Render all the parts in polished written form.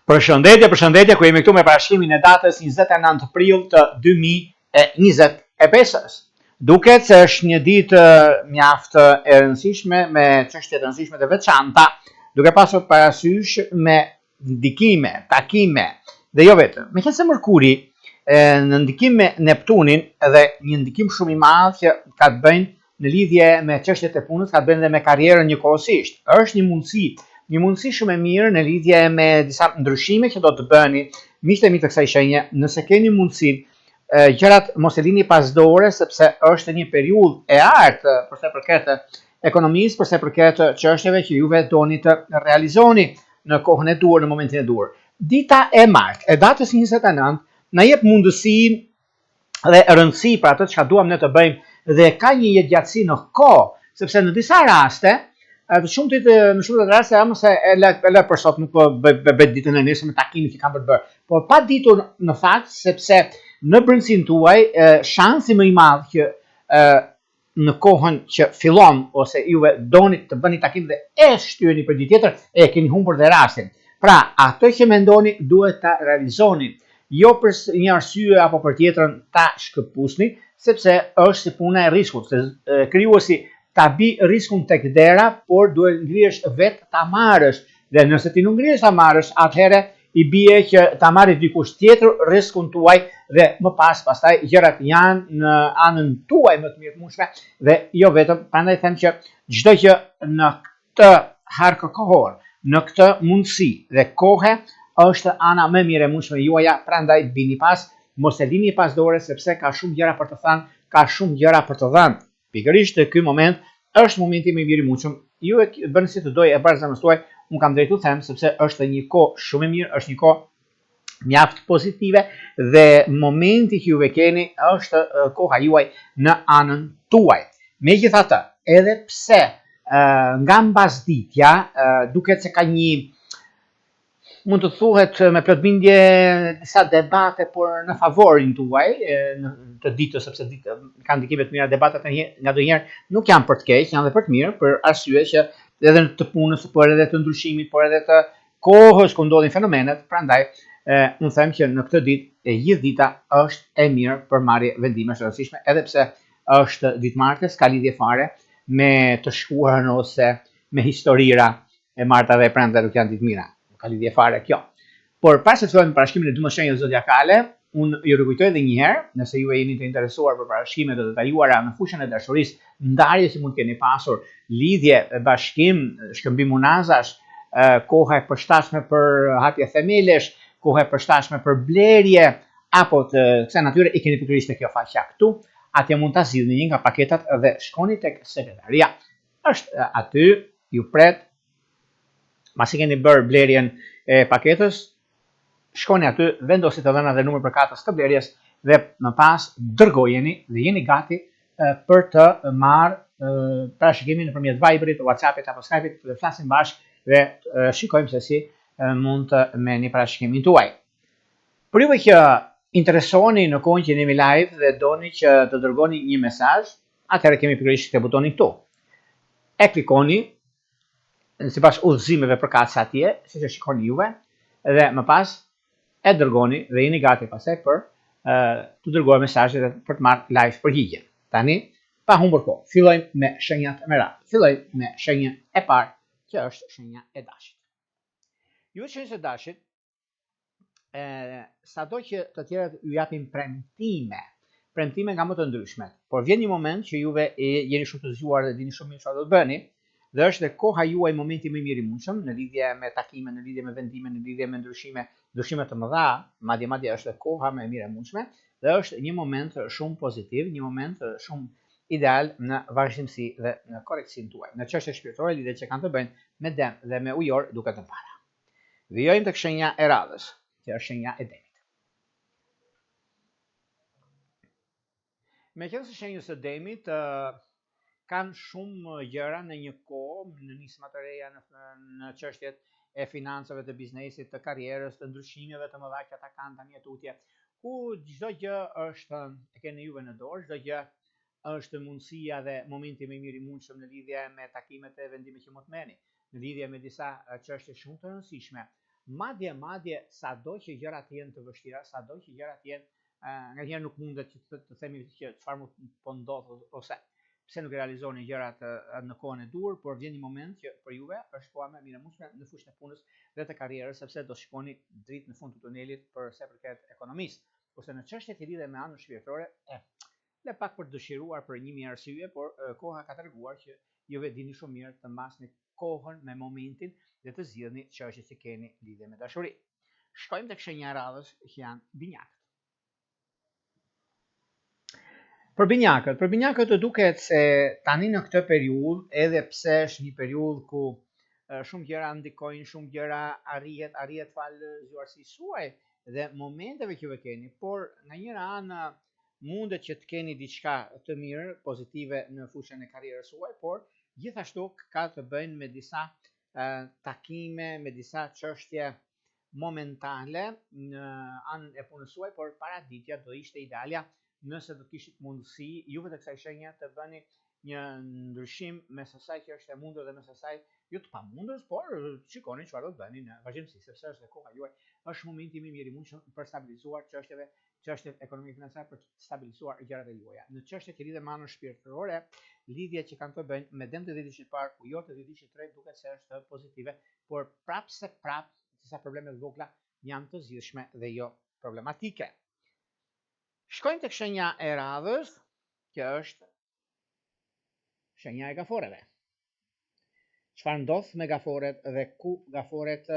Përshëndetje, ku jemi këtu me parashikimin e datës 29 prill të 2025. Duket se është një ditë mjaft e rëndësishme me çështje të rëndësishme të veçanta, duke pasur parasysh me ndikime, takime dhe jo vetëm. Meqense Merkuri në ndikim me Neptunin dhe një ndikim shumë i madh që ka të bëjnë në lidhje me çështjet e punës, ka të bëjnë dhe me karrierën njëkohësisht. Është një mundësi shumë e mirë në lidhje me disa ndryshime që do të bëni, miqtë e mi të kësaj shenje, nëse keni mundësi, gjërat mos e lini pas dore, sepse është një periudhë e artë për sa përket ekonomisë, për sa përket çështjeve që juve doni të realizoni në kohën e duhur, në momentin e duhur. Dita e martë, e datës 29, na jep mundësi dhe rëndësi për atë çka duam ne të bëjmë dhe ka një jetëgjatësi në kohë, sepse në disa raste në shumë të raste jam se e lë për sot, nuk bëj ditën e nesër me takimin që kam për të bërë. Por pa ditur në fakt, sepse në brendësinë tuaj shansi më i madh që në kohën që fillon ose juve doni të bëni takim dhe e shtyheni për ditë tjetër, e keni humbur dhe rastin. Pra, atë që mendoni duhet ta realizoni, jo për një arsye apo për tjetrën ta shkëputni, sepse është si puna e riskut, se krijuesi ta bi riskun tek dera, por duhet ngrihesh vetë ta marrësh. Dhe nëse ti nuk ngrihesh ta marrësh, atëherë i bie që ta marrë dikush tjetër riskun tuaj dhe më pastaj gjërat janë në anën tuaj më të mirëmueshme dhe jo vetëm. Prandaj them që çdo gjë në këtë harkë kohor, në këtë mundësi dhe kohë është ana më mirë e mundshme juaja, prandaj bini pas, mos e lini pas dore sepse ka shumë gjëra për të thënë, ka shumë gjëra për të dhënë. Pikërisht në ky moment është momenti më i mirë i mundshëm. Ju e bëni si të doj e bashkë zemrës tuaj, unë kam drejtu them sepse është një kohë shumë e mirë, është një kohë mjaft pozitive dhe momenti që juve keni është koha juaj në anën tuaj. Megjithatë, edhe pse nga mbasditja duket se ka një, mund të thuhet me plotbindje, disa debate por në favorin tuaj të ditës, sepse kanë ndikime të mira debatet ngadonjëherë nuk janë për të keq, janë edhe për të mirë, për arsye që edhe në të punës, por edhe të ndryshimit, por edhe të kohës ku ndodhin fenomenet. Prandaj unë them që në këtë ditë e gjithë dita është e mirë për marrje vendimesh të rëndësishme, edhe pse është ditë martes, ka lidhje fare me të shkuarën ose me historira e martave e prandaj nuk janë ditë mira. Ka lidhje fare kjo. Por pas se fillojmë parashikimin e 12 shenjave zodiakale, unë ju rikujtoj edhe një herë, nëse ju jeni të interesuar për parashikime të detajuara në fushën e dashurisë, ndarje që mund të keni pasur, lidhje, bashkim, shkëmbim unazash, koha e përshtatshme për hapje themelesh, koha e përshtatshme për blerje apo të kësaj natyre, i keni pikërisht te kjo faqja këtu. Atje mund ta zgjidhni një nga paketat dhe shkoni tek sekretaria. Është aty, ju pret. Masi keni bërë blerjen e paketës, shkoni aty, vendosni të dhënat dhe numër përkatës të blerjes dhe më pas dërgojeni dhe jeni gati për të marrë parashikimin nëpërmjet Viberit, WhatsAppit apo Skype-it dhe flasim bashkë dhe shikojmë se si mund të merrni parashikimin tuaj. Për juve që interesoni në kohën që jemi live dhe doni që të dërgoni një mesazh, atëherë kemi pikërisht këtë butonin këtu. E klikoni sipas udhëzimeve përkatëse atje, siç e shikoni juve, dhe më pas e dërgoni dhe jeni gati pastaj për të dërguar mesazhet dhe për të marrë live përgjigje. Tani, pa humbur kohë, fillojmë me shenjat me radhë. Fillojmë me shenjën e parë, që është shenja e Dashit. Ju shenjës e Dashit, sado që të tjerët ju japin premtime nga më të ndryshmet, por vjen një moment që juve jeni shumë të zgjuar dhe dini shumë mirë çfarë do të bëni. Dhe është dhe koha juaj momenti më i mirë i mundshëm në lidhje me takime, në lidhje me vendime, në lidhje me ndryshime të mëdha, madje është dhe koha më e mirë e mundshme dhe është një moment shumë pozitiv, një moment shumë ideal në vazhdimsi dhe në korreksin tuaj. Në çështje shpirtërore, lidhje që kanë të bëjnë me dem dhe me ujor duket të para. Vijojmë tek shenja e radhës, që është shenja e Demit. Meqenëse shenjës së Demit kanë shumë gjëra në një kohë, në nisma të reja në çështjet e financave, të biznesit, të karrierës, të ndryshimeve të mëdha që ata kanë tani tutje, ku çdo gjë është e keni juve në dorë, çdo gjë është mundësia dhe momenti më i mirë i mundshëm në lidhje me takimet e vendimit që mund të merrni, në lidhje me disa çështje shumë të rëndësishme. madje sado që gjërat jenë të vështira, sado që gjërat jenë nganjëherë nuk mundet që të themi që çfarë po ndodh ose pse nuk realizoni gjërat në kohën e dur, por vjen një moment që për juve është koha më mirë mundshme në fushën e punës dhe të karrierës, sepse do shikoni dritë në fund të tunelit për sa përket ekonomisë. Kurse në çështjet e lidhura me anën shpirtërore, le pak për dëshiruar për 1000 arsye, por koha ka treguar që juve dini shumë mirë të mbasni kohën me momentin dhe të zgjidhni çështjet që keni lidhje me dashuri. Shkojmë tek shenja e radhës që janë binjakët. Për binjakët të duket se tani në këtë periudhë, edhe pse është një periudhë ku shumë gjëra ndikojnë, shumë gjëra arrihet fal zgjuarësisë suaj dhe momenteve që vë keni, por nga njëra anë mundet që të keni diçka të mirë, pozitive në fushën e karrierës suaj, por gjithashtu ka të bëjnë me disa takime, me disa çështje momentale në anën e punës suaj, por paraditja do ishte idealja nëse do kishit mundësi juve të kësaj shenje të bëni një ndryshim mes asaj që është e mundur dhe mes asaj jo të pamundur, por shikoni çfarë do të bëni në vazhdimsi, sepse është koha juaj, është momenti më i mirë i mundshëm për stabilizuar çështjet ekonomike financiare, për të stabilizuar gjërat e juaja. Në çështjet që lidhen me anën shpirtërore, lidhjet që kanë të bëjnë me dëmt të ditës parë, ku jo të ditës tre duket se është pozitive, por prapse disa probleme të vogla janë të zgjidhshme dhe jo problematike. Shkojmë tek shenja e radhës, që është shenja e gaforeve. Çfarë ndodh me gaforet dhe ku gaforet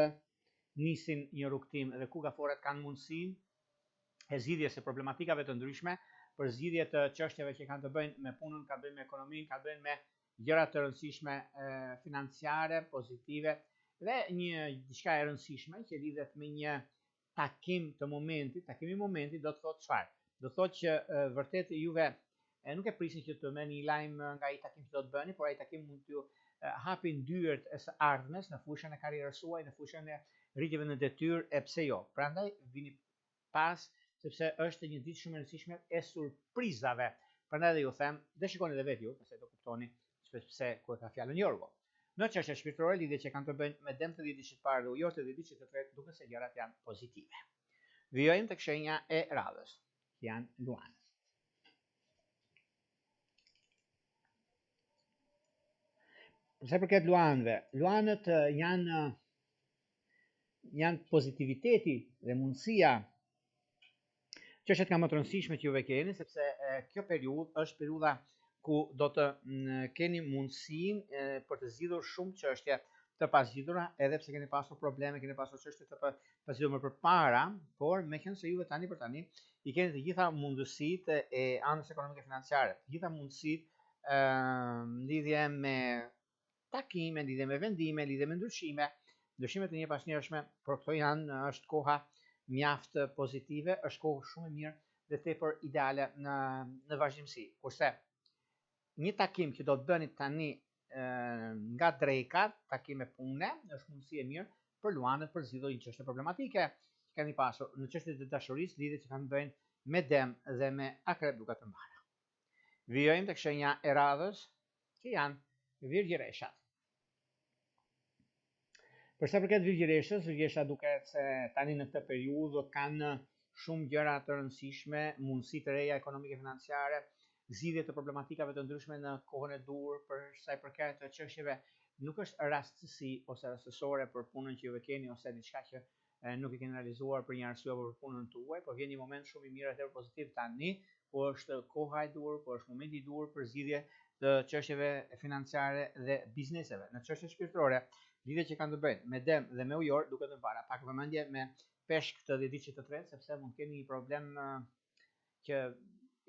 nisin një rrugtim dhe ku gaforet kanë mundësinë e zgjidhjes së problematikave të ndryshme, për zgjidhje të çështjeve që kanë të bëjnë me punën, kanë të bëjnë me ekonominë, kanë të bëjnë me gjëra të rëndësishme financiare, pozitive dhe një diçka e rëndësishme që lidhet me një takim të momentit. Takimi i momentit do të thotë çfarë? Do thotë që vërtet juve nuk e prisni që të merrni një lajm nga ai takim që do të bëni, por ai takim mund t'ju hapin dyert e së ardhmes në fushën e karrierës suaj, në fushën e rritjeve në detyrë, e pse jo. Prandaj vini pas, sepse është një ditë shumë e rëndësishme e surprizave. Prandaj dhe ju them, dhe shikoni edhe vetë ju, pse do kuptoni pse ku ka fjalën Jorgo. Në çështje shpirtërore, lidhje që kanë të bëjnë me dëmt të ditës së parë dhe ujor të ditës së tretë, duket se gjërat janë pozitive. Vijojmë tek shenja e radhës, janë luanët. Përsa përket luanëve, luanët janë pozitiviteti dhe mundësia çështjet nga më të rëndësishme që juve keni, sepse kjo periudhë është periudha ku do të keni mundësinë për të zgjidhur shumë çështje të pazgjidhura, edhe pse keni pasur probleme, keni pasur çështje të pazgjidhura më përpara, por meqense juve tani për tani i keni të gjitha mundësitë e anës ekonomike financiare, të gjitha mundësitë lidhje me takime, lidhje me vendime, lidhje me ndryshime të njëpasnjërshme, por këto është koha mjaft pozitive, është kohë shumë e mirë dhe tepër ideale në vazhdimsi. Kurse një takim që do të bëni tani nga drekat, takime pune, është mundësi e mirë për luanët për zgjidhur një çështje problematike që keni pasur në çështjet e dashurisë, lidhje që kanë bëjnë me Dem dhe me Akrep duke të mbara. Vijojmë tek shenja e radhës, që janë virgjëreshat. Për sa përket virgjëreshës, virgjëresha duket se tani në këtë periudhë kanë shumë gjëra të rëndësishme, mundësi të reja ekonomike financiare, zgjidhje të problematikave të ndryshme në kohën e dur, për sa i përket çështjeve, nuk është rastësi ose rastësore për punën që juve keni ose diçka që nuk e keni realizuar për një arsye apo për punën tuaj, por vjen një moment shumë i mirë dhe pozitiv tani, ku është koha e dur, ku është momenti i dur për zgjidhje të çështjeve financiare dhe bizneseve. Në çështje shpirtërore, lidhjet që kanë të bëjnë me Dem dhe me ujor duke të mbara. Pak vëmendje me peshk të ditës së tretë, sepse mund të keni një problem që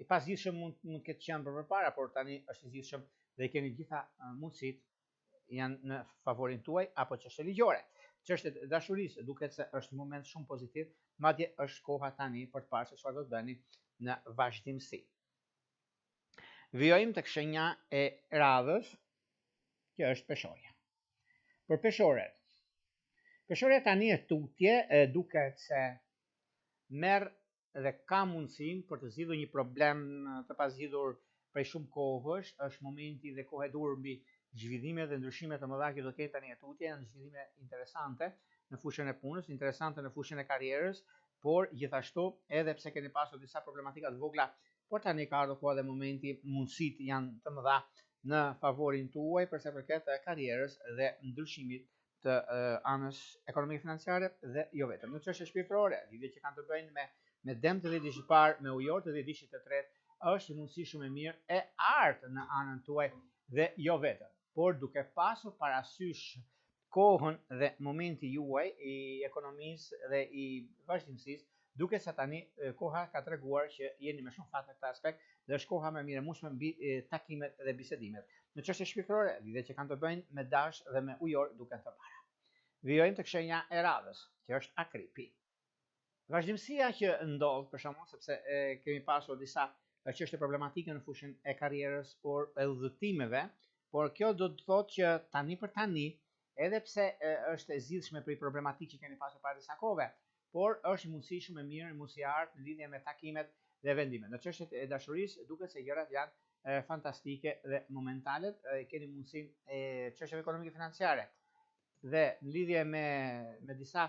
i pazgjidhshëm mund të ketë qenë përpara, por tani është i zgjidhshëm dhe keni gjitha mundësitë janë në favorin tuaj apo çështje ligjore. Çështjet e dashurisë duket se është një moment shumë pozitiv, madje është koha tani për të parë se çfarë do të bëni në vazhdimsi. Vijojmë tek shenja e radhës, që është peshorja. Për peshoret. Peshorja tani e tutje, duket se merr dhe ka mundësinë për të zgjidhur një problem të pazgjidhur prej shumë kohësh, është momenti dhe koha e dur mbi zhvillime dhe ndryshime të mëdha që do të ketë tani e tutje, janë zhvillime interesante, në fushën e punës, interesante në fushën e karrierës, por gjithashtu edhe pse keni pasur disa problematika të vogla, por tani ka ardhur koha dhe momenti, mundësitë janë të mëdha në favorin tuaj për sa i përket karrierës dhe ndryshimit të anës ekonomike financiare dhe jo vetëm. Në çështje shpirtërore, lidhje që kanë të bëjnë me dëmt të ditës së parë, me ujor të ditës së tretë, është një mundësi shumë e mirë e artë në anën tuaj dhe jo vetëm, por duke pasur parasysh kohën dhe momenti juaj i ekonomisë dhe i vazhdimësisë, duke se tani koha ka treguar që jeni me shumë fat në këtë aspekt dhe është koha më mirë mushme mbi takimet dhe bisedimet. Në çështje shpirtërore, lidhje që kanë të bëjnë me dash dhe me ujor duken të para. Vijojmë tek shenja e radhës, që është akripi. Vazhdimësia që ndodh, për shembull, sepse kemi pasur disa çështje problematike në fushën e karrierës por e udhëtimeve, por kjo do të thotë që tani për tani, edhe pse është e zgjidhshme për problematikë që keni pasur para disa kohëve, por është një mundësi shumë e mirë, mundësi e artë në lidhje me takimet dhe vendimet. Në çështjet e dashurisë duket se gjërat janë fantastike dhe momentale, keni mundësinë e çështjeve ekonomike financiare dhe në lidhje me disa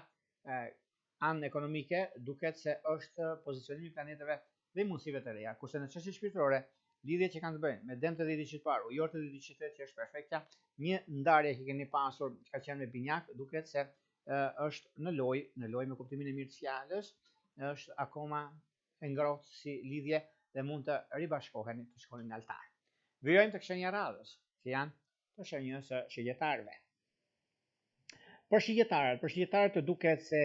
anë ekonomike duket se është pozicionimi i planeteve dhe mundësive të reja, kurse në çështjet shpirtërore lidhje që kanë të bëjnë me dëmt të ditës së parë, ujor të ditës së tretë që është perfekta, një ndarje që keni pasur që ka qenë me binjak, duket se është në lojë me kuptimin e mirë të fjalës, është akoma e ngrohtë si lidhje dhe mund të ribashkoheni të shkoni në altar. Vijojmë tek shenja radhës, që janë të shenjës së shigjetarëve. Për shigjetarët të duket se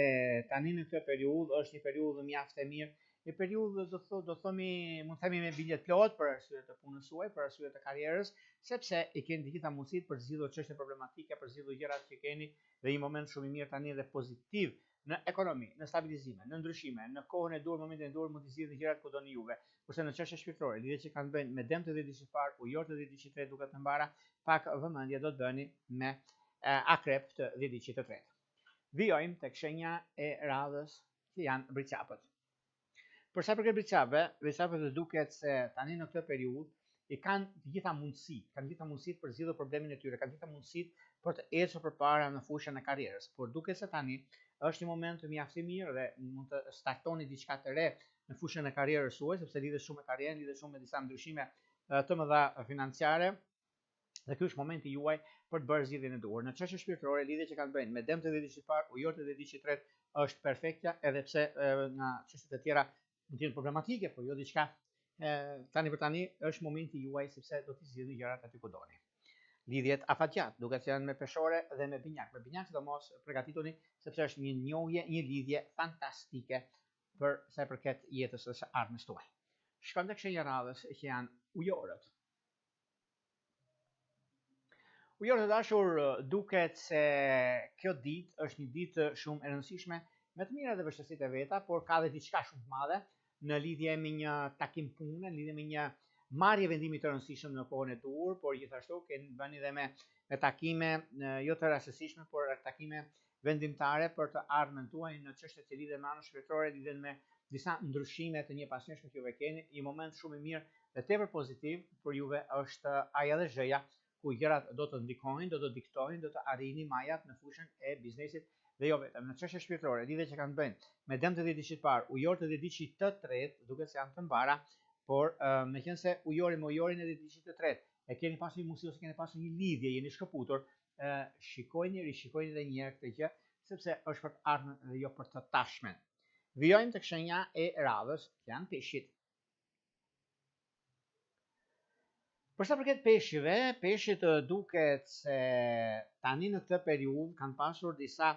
tani në këtë periudhë është një periudhë mjaft e mirë, një periudhë mund të themi me bindje të plot për arsye të punës suaj, për arsye të karrierës, sepse i keni të gjitha mundësitë për të zgjidhur çështje problematike, për të zgjidhur gjërat që keni dhe një moment shumë i mirë tani dhe pozitiv në ekonomi, në stabilizime, në ndryshime, në kohën e dur, momentin e dur mund të zgjidhni gjërat ku doni juve. Kurse në çështje shpirtërore, lidhje që kanë bënë me dëmt të ditës së parë, ujor të ditës së tretë duket të mbara, pak vëmendje do të bëni me akrep të ditës së tretë. Vijojmë tek shenja e radhës që janë bricapët. Për sa përket bricapëve të duket se tani në këtë periudhë i kanë të gjitha mundësitë për zgjidhur problemin e tyre, kanë të gjitha mundësitë për të ecur përpara në fushën e karrierës, por duket se tani është një moment mjaft i mirë dhe mund të startoni diçka të re në fushën e karrierës suaj, sepse lidhet shumë me karrierën, lidhet shumë me disa ndryshime të mëdha financiare. Dhe ky është momenti juaj për të bërë zgjidhjen e duhur. Në çështje shpirtërore, lidhje që kanë bënë me dëmt të ditës së parë, ujor të ditës së tretë është perfekta, edhe pse nga çështjet e tjera mund të jenë problematike, por jo diçka tani për tani është momenti juaj sepse do të zgjidhni gjërat aty ku doni. Lidhjet afatgjat, duket se janë me peshore dhe me binjak. Me binjak sidomos përgatituni sepse është një njohje, një lidhje fantastike për sa i përket jetës së ardhmes tuaj. Shkojmë tek shenja radhës që janë ujorët. Ujorët e dashur, duket se kjo ditë është një ditë shumë e rëndësishme, me të mira dhe vështirësitë e veta, por ka dhe diçka shumë të madhe në lidhje me një takim pune, në lidhje me një marrje vendimi të rëndësishëm në kohën e dur, por gjithashtu keni bëni dhe me takime jo të rastësishme, por takime vendimtare për të ardhmen tuaj në çështjet që lidhen me anën shpirtërore, lidhen me disa ndryshime të njëpasnjëshme që juve keni. Një moment shumë i mirë dhe tepër pozitiv për juve është aja dhe zheja ku gjërat do të ndikojnë, do të diktojnë, do të arrini majat në fushën e biznesit dhe jo vetëm. Në çështje shpirtërore, lidhje që kanë bënë me dëmt të ditës së parë, ujor të ditës së tretë, duket se janë të mbara, por meqense ujori me ujorin e ditës së tretë e keni pasur një mundësi ose keni pasur një lidhje, jeni shkëputur, rishikojni edhe një herë këtë gjë, sepse është për të ardhmen dhe jo për të tashmen. Vijojmë tek shenja e radhës, që janë peshqit. Për sa përket peshqit duket se tani në këtë periudhë kanë pasur disa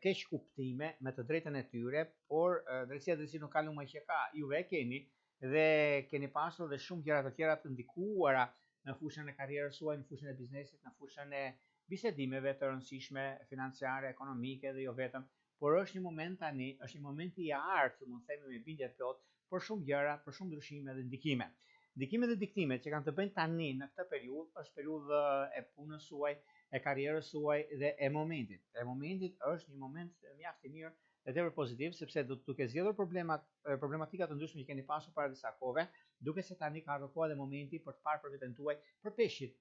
keq kuptime me të drejtën e tyre, por drejtësia nuk ka lumë që ka, juve keni dhe keni pasur dhe shumë gjëra të tjera të ndikuara në fushën e karrierës suaj, në fushën e biznesit, në fushën e bisedimeve të rëndësishme financiare, ekonomike dhe jo vetëm, por është një moment tani, është një moment i artë, mund të themi me bindje të plot, për shumë gjëra, për shumë ndryshime dhe ndikime. Ndikimet dhe diktimet që kanë të bëjnë tani në këtë periudhë, është periudhë e punës suaj, e karrierës suaj dhe e momentit. E momentit është një moment mjaft i mirë dhe tepër pozitiv, sepse duke zgjedhur problematika të ndryshme që keni pasur para disa kohëve, duke se tani ka ardhur koha dhe momenti për të parë për veten tuaj, për peshqit,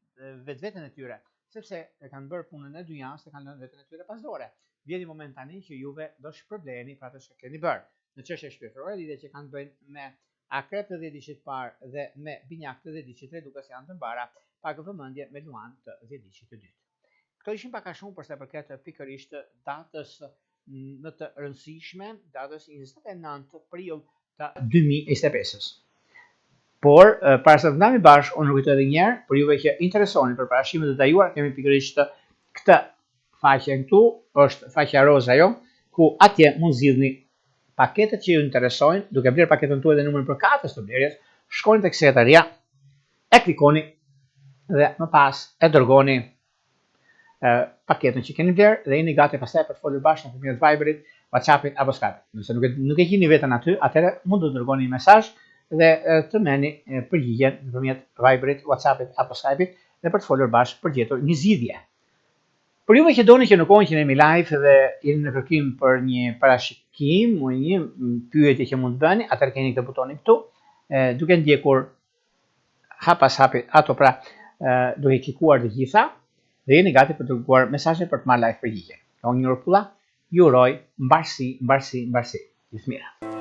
vetveten e tyre, sepse e kanë bërë punën e dynjas, e kanë lënë veten e tyre pas dore. Vjen një moment tani që juve do shpërbleheni për atë që keni bërë. Në çështje shpirtërore, lidhje që kanë bëjnë me akrep të 10 diqit parë dhe me binjak të 10 diqit të duke se janë të mbara, pa vëmendje me luan të 10 diqit të dytë. Këto ishin pak a shumë për sa i përket pikërisht datës më të rëndësishme, datës 29 prill të 2025-s. Por, para se të ndami bashkë, unë rrujtë edhe njerë, për juve që interesoni për parashimet detajuar, kemi pikërisht këtë faqen këtu, është faqja roza jo, ku atje mund zgjidhni paketet që ju interesojnë, duke blerë paketën tuaj dhe numrin përkatës të blerjes, shkoni tek sekretaria, e klikoni dhe më pas e dërgoni paketën që keni blerë dhe jeni gati pastaj për të folur bashkë nëpërmjet Viberit, WhatsAppit apo Skype-it. Nëse nuk e keni veten aty, atëherë mund të dërgoni një mesazh dhe të merrni përgjigjen nëpërmjet Viberit, WhatsAppit apo Skype-it dhe për të folur bashkë për gjetur një zgjidhje. Për juve që doni që në kohën që jemi live dhe jeni në kërkim për një parashikim o një pyetje që mund të bëni, atëherë keni këtë butonin këtu, duke ndjekur hap pas hapi ato pra duke klikuar të gjitha dhe jeni gati për të dërguar mesazhe për të marrë live përgjigje. Unë Njorulla, ju uroj mbarësi. Gjithë mirë.